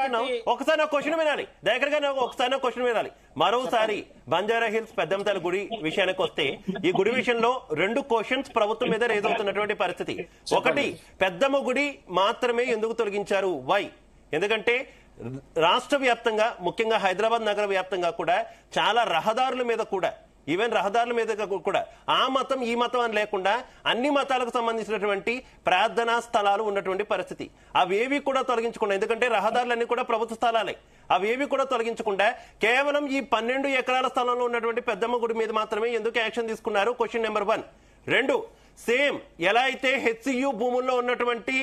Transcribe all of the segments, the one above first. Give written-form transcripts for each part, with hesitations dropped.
మాట్లాడుతున్నాం. ఒకసారి నా క్వశ్చన్ వినాలి దయాకర్ గారు, ఒకసారి నా క్వశ్చన్ వినాలి. మరోసారి బంజారా హిల్స్ పెద్దంతల గుడి విషయానికి వస్తే, ఈ గుడి విషయంలో 2 క్వశ్చన్స్ ప్రభుత్వం మీద రేజ్ అవుతున్నటువంటి పరిస్థితి. ఒకటి, పెద్దమ్మ గుడి మాత్రమే ఎందుకు తొలగించారు, వై? ఎందుకంటే రాష్ట్ర వ్యాప్తంగా, ముఖ్యంగా హైదరాబాద్ నగర వ్యాప్తంగా కూడా చాలా రహదారుల మీద కూడా, ఈవెన్ రహదారుల మీద కూడా ఆ మతం ఈ మతం అని లేకుండా అన్ని మతాలకు సంబంధించినటువంటి ప్రార్థనా స్థలాలు ఉన్నటువంటి పరిస్థితి. అవేవి కూడా తొలగించకుండా, ఎందుకంటే రహదారులన్నీ కూడా ప్రభుత్వ స్థలాలే, అవేవి కూడా తొలగించకుండా కేవలం ఈ 12 ఎకరాల స్థలంలో ఉన్నటువంటి పెద్దమ్మ గుడి మీద మాత్రమే ఎందుకు యాక్షన్ తీసుకున్నారు? Question number 1. 2, సేమ్ ఎలా అయితే హెచ్సియు భూముల్లో ఉన్నటువంటి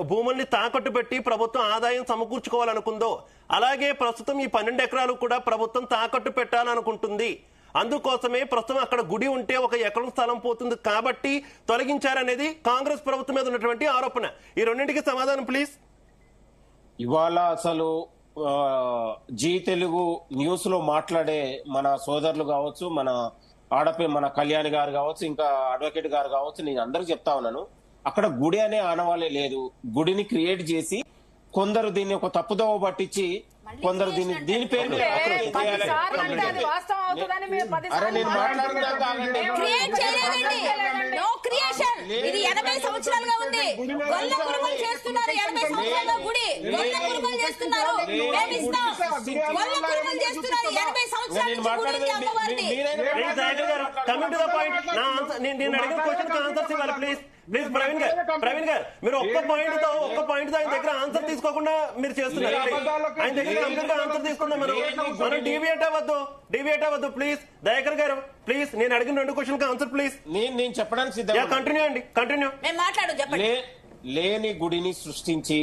భూముల్ని తాకట్టు పెట్టి ప్రభుత్వం ఆదాయం సమకూర్చుకోవాలనుకుందో, అలాగే ప్రస్తుతం ఈ 12 ఎకరాలు కూడా ప్రభుత్వం తాకట్టు పెట్టాలనుకుంటుంది. అందుకోసమే ప్రస్తుతం అక్కడ గుడి ఉంటే 1 ఎకరం స్థలం పోతుంది కాబట్టి తొలగించారనేది కాంగ్రెస్ ప్రభుత్వం మీద ఉన్నటువంటి ఆరోపణ. ఈ రెండింటికి సమాధానం ప్లీజ్. ఇవాళ అసలు జీ తెలుగు న్యూస్ లో మాట్లాడే మన సోదరులు కావచ్చు, మన కళ్యాణి గారు కావచ్చు, ఇంకా అడ్వకేట్ గారు కావచ్చు, నేను అందరికి చెప్తా ఉన్నాను, అక్కడ గుడి అనే ఆనవాలే లేదు. గుడిని క్రియేట్ చేసి కొందరు దీన్ని ఒక తప్పుదోవ పట్టించి కొందరు దీని పేరు మీద ప్లీజ్ ప్రవీణ్ గారు మీరు ఒక్క పాయింట్ ఆయన దగ్గర ఆన్సర్ తీసుకోకుండా మీరు చేస్తున్నారు. ఆయన దగ్గర ఆన్సర్ తీసుకుందాం, మనం డివియేట్ అవ్వద్దు ప్లీజ్. దయాకర్ గారు ప్లీజ్, నేను అడిగిన 2 క్వశ్చన్ ఆన్సర్ ప్లీజ్. నేను చెప్పడానికి సిద్ధంగా కంటిన్యూ. లేని గుడిని సృష్టించి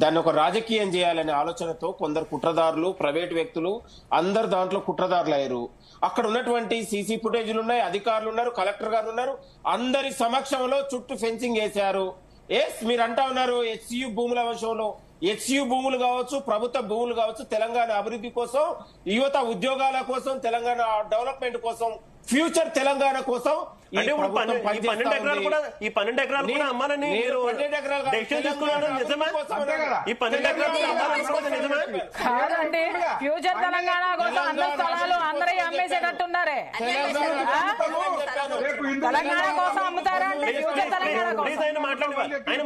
దాన్ని ఒక రాజకీయం చేయాలనే ఆలోచనతో కొందరు కుట్రదారులు, ప్రైవేట్ వ్యక్తులు అందరు దాంట్లో కుట్రదారులు అయ్యారు. అక్కడ ఉన్నటువంటి సీసీ ఫుటేజ్లు ఉన్నాయి, అధికారులు ఉన్నారు, కలెక్టర్ గారు ఉన్నారు, అందరి సమక్షంలో చుట్టూ ఫెన్సింగ్ వేశారు. మీరు అంటా ఉన్నారు హెచ్సియు భూముల విషయంలో, హెచ్సియు భూములు కావచ్చు, ప్రభుత్వ భూములు కావచ్చు, తెలంగాణ అభివృద్ధి కోసం, యువత ఉద్యోగాల కోసం, తెలంగాణ డెవలప్మెంట్ కోసం, ఫ్యూచర్ తెలంగాణ కోసం ఈ 12 ఎకరాలు కూడా అమ్మాలని మీరు డెసిషన్ తీసుకున్నారు నిజమా? ఈ 12 ఎకరాలు నిజమా? కాదండి, ఫ్యూచర్ తెలంగాణ కోసం అందరి స్థలాలు అందరూ అమ్మేసేటట్టున్నారే. తెలంగాణ కోసం అమ్ముతారా అంటే ఫ్యూచర్ తెలంగాణ కోసం ఆయన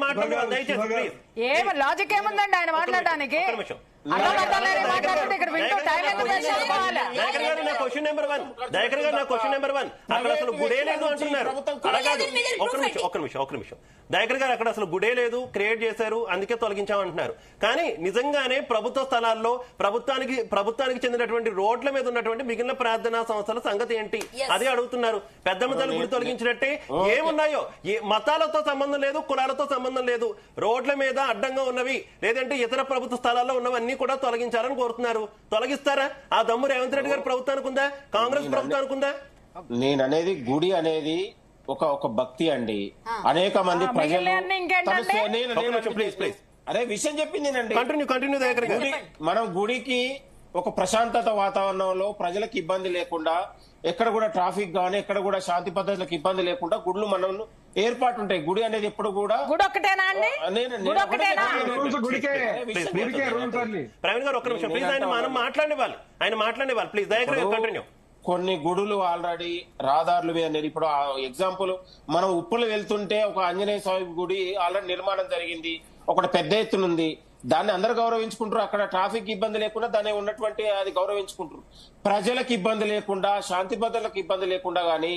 మాట్లాడేవాళ్ళు దయచేసి ప్లీజ్. ఏం లాజిక్ ఏముందండి ఆయన మాట్లాడడానికి? అక్కడ అసలు గుడే లేదు అంటున్నారు. ఒక్క నిమిషం. దయాకర్ గారు అక్కడ అసలు గుడే లేదు, క్రియేట్ చేశారు, అందుకే తొలగించామంటున్నారు. కానీ నిజంగానే ప్రభుత్వ స్థలాల్లో ప్రభుత్వానికి చెందినటువంటి రోడ్ల మీద ఉన్నటువంటి మిగిలిన ప్రార్థనా సంస్థల సంగతి ఏంటి అదే అడుగుతున్నారు. పెద్దమ్మ తల్లి గుడి తొలగించినట్టే ఏమున్నాయో, మతాలతో సంబంధం లేదు, కులాలతో సంబంధం లేదు, రోడ్ల మీద అడ్డంగా ఉన్నవి లేదంటే ఇతర ప్రభుత్వ స్థలాల్లో ఉన్నవన్నీ కూడా తొలగించాలని కోరుతున్నారు. తొలగిస్తారా? ఆ దమ్ము రేవంత్ రెడ్డి గారి ప్రభుత్వానికి ఉందా? కాంగ్రెస్ ప్రభుత్వానికి ఉందా? నేననేది గుడి అనేది ఒక భక్తి అండి. అనేక మంది ప్రజలు అరే విషయం చెప్పింది మనం గుడికి ఒక ప్రశాంతత వాతావరణంలో ప్రజలకు ఇబ్బంది లేకుండా, ఎక్కడ కూడా ట్రాఫిక్ గానీ ఎక్కడ కూడా శాంతి పద్ధతులకు ఇబ్బంది లేకుండా గుళ్ళు మనం ఏర్పాటు ఉంటాయి. గుడి అనేది ఎప్పుడు కూడా ప్రవీణ్ గారు ఒక్క నిమిషం ప్లీజ్, ఆయన మాట్లాడేవాళ్ళు ప్లీజ్. దయాకర్ గారు కంటిన్యూ. కొన్ని గుడులు ఆల్రెడీ రహదారుల మీద, ఇప్పుడు ఎగ్జాంపుల్ మనం ఉప్పులు వెళ్తుంటే ఒక ఆంజనేయ స్వామి గుడి ఆల్రెడీ నిర్మాణం జరిగింది, ఒకటి పెద్ద ఎత్తున ఉంది, దాన్ని అందరు గౌరవించుకుంటారు. అక్కడ ట్రాఫిక్ ఇబ్బంది లేకుండా దాన్ని ఉన్నటువంటి అది గౌరవించుకుంటారు. ప్రజలకు ఇబ్బంది లేకుండా, శాంతి భద్రతలకు ఇబ్బంది లేకుండా గానీ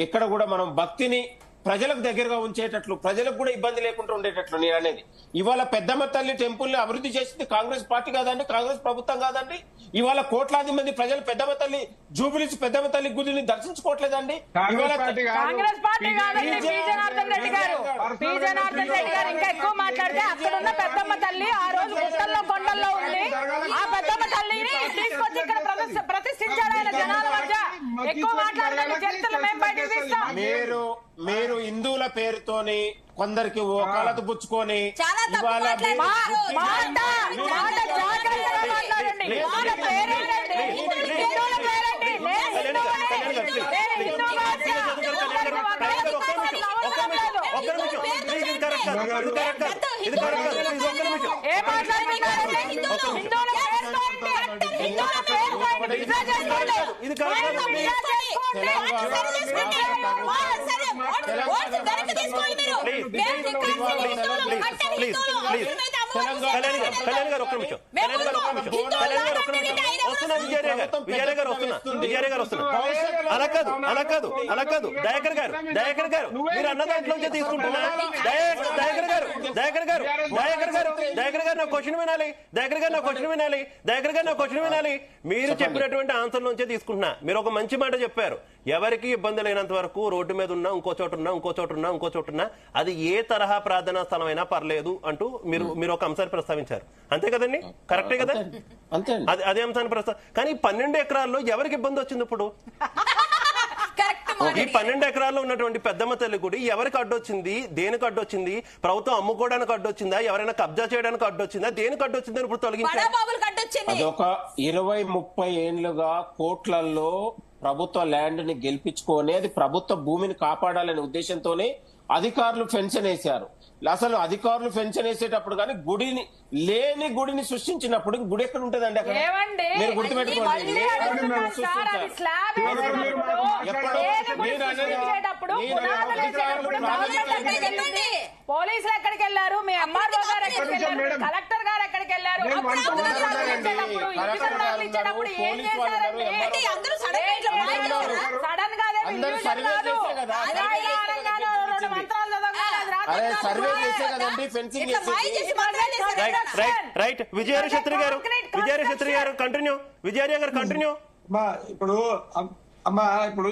ఎక్కడ కూడా మనం భక్తిని ప్రజలకు దగ్గరగా ఉంచేటట్లు, ప్రజలకు కూడా ఇబ్బంది లేకుండా ఉండేటట్లు నేను అనేది. ఇవాళ పెద్దమ్మ తల్లి టెంపుల్ ని అభివృద్ధి చేసింది కాంగ్రెస్ పార్టీ కాదండి, కాంగ్రెస్ ప్రభుత్వం కాదండి. ఇవాళ కోట్లాది మంది ప్రజలు పెద్దమ్మ తల్లి జూబిలీస్ పెద్దమ్మ తల్లి గుడిని దర్శించుకోవట్లేదండి. కాంగ్రెస్ పార్టీ కాదండి. పి జనార్దన్ రెడ్డి గారు ఇంకా ఎక్కువ మాట్లాడితే అక్కడ ఉన్న పెద్దమ్మ తల్లి ఆ రోజు గుట్టల్లో కొండల్లో ఉంది. ఆ పెద్దమ్మ తల్లిని తీసుకొచ్చి ఇక్కడ ప్రతిష్ఠించారు ఆయన జనాల మధ్య. ఎక్కువ మాట్లాడడానికి చరిత్రలు మేము బయటకు తీస్తాం. మీరు హిందువుల పేరుతోని కొందరికి ఓకాలత పుచ్చుకొని హిందువుల చేసుకోండి. హిందువుల చేసుకోండి. విత్డ్రా చేసుకోండి. ఇది కాదు. విత్డ్రా చేసుకోండి. కళ్యాణ్ గారు ఒక్క నిమిషం. వస్తున్నా విజయ్ గారు వస్తున్నా. అలా కాదు దయాకర్ గారు మీరు అన్న దాంట్లోంచి తీసుకుంటున్నా. దయాకర్ గారు నా క్వశ్చన్ వినాలి. మీరు చెప్పినటువంటి ఆన్సర్ నుంచే తీసుకుంటున్నా. మీరు ఒక మంచి మాట చెప్పారు. ఎవరికి ఇబ్బంది లేనంత వరకు రోడ్డు మీద ఉన్నా, ఇంకో చోట ఉన్నా అది ఏ తరహా ప్రార్థనా స్థలం అయినా పర్లేదు అంటూ మీరు ఒక అంశాన్ని ప్రస్తావించారు. అంతే కదండి? కరెక్టే కదా? అదే అంశాన్ని కానీ 12 ఎకరాల్లో ఎవరికి ఇబ్బంది వచ్చింది ఇప్పుడు? ఈ 12 ఎకరాల్లో ఉన్నటువంటి పెద్దమ్మ తల్లి గుడి ఎవరికి అడ్డొచ్చింది? దేనికి అడ్డొచ్చింది? ప్రభుత్వం అమ్ముకోవడానికి అడ్డొచ్చిందా? ఎవరైనా కబ్జా చేయడానికి అడ్డొచ్చిందా? దేనికి అడ్డొచ్చిందని ఇప్పుడు తొలగించారు. అదొక 20-30 ఏళ్లుగా కోట్లల్లో ప్రభుత్వ ల్యాండ్ ని గెలిపించుకొని అది ప్రభుత్వ భూమిని కాపాడాలనే ఉద్దేశంతోనే అధికారులు ఫెన్షన్ వేశారు. అసలు అధికారులు ఫెన్షన్ వేసేటప్పుడు కానీ గుడిని సృష్టించినప్పుడు గుడి ఎక్కడ ఉంటదండి? అక్కడ మీరు గుర్తుపెట్టుకోండి. పోలీసులు ఎక్కడికి వెళ్ళారు? మీ ఎంఆర్ఓ గారు ఎక్కడికి వెళ్ళారు? కలెక్టర్ గారు ఎక్కడికి వెళ్ళారు? సడన్ గా సర్వే చేసే కదండి ఫెన్సింగ్ రైట్. విజయశత్రి గారు కంటిన్యూ. ఇప్పుడు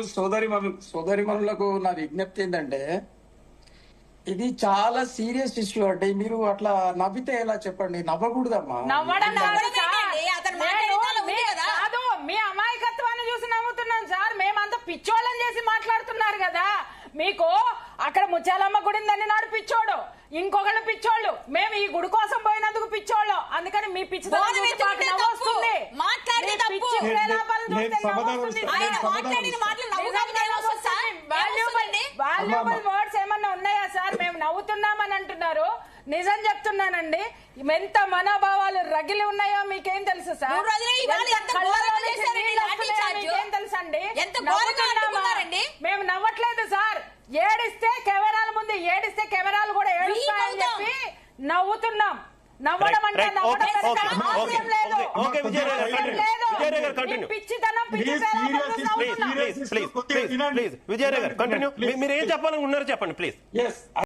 సోదరిమణులకు నా విజ్ఞప్తి ఏంటంటే, ఇది చాలా సీరియస్ ఇష్యూ అండి. మీరు అట్లా నవ్వితే ఎలా చెప్పండి? నవ్వకూడదమ్మా. కాదు, మీ అమాయకత్వాన్ని చూసి నవ్వుతున్నాను సార్. మేమంతా పిచ్చోళ్ళని చేసి మాట్లాడుతున్నారు కదా. మీకు అక్కడ ముత్యాలమ్మ గుడి ఉందని నాడు పిచ్చోడు, ఇంకొకళ్ళు పిచ్చోళ్ళు. మేము ఈ గుడి కోసం పోయినందుకు పిచ్చోళ్ళు. అందుకని మీ పిచ్చి వస్తుంది. వాల్యూబుల్ వర్డ్స్ ఏమన్నా ఉన్నాయా సార్? మేము నవ్వుతున్నామని అంటున్నారు. నిజం చెప్తున్నానండి, ఎంత మనోభావాలు రగిలి ఉన్నాయో మీకేం తెలుసు సార్? మీకేం తెలుసు అండి? మేము నవ్వట్లేదు సార్. ఏడిస్తే కెమెరాల ముందు కెమెరాలు కూడా ఏడుస్తాయని చెప్పి నవ్వుతున్నాం. నవ్వడం అంటే విజయ్ గారు కంటిన్యూ. మీరు ఏం చెప్పాలనుకున్నారో చెప్పండి ప్లీజ్.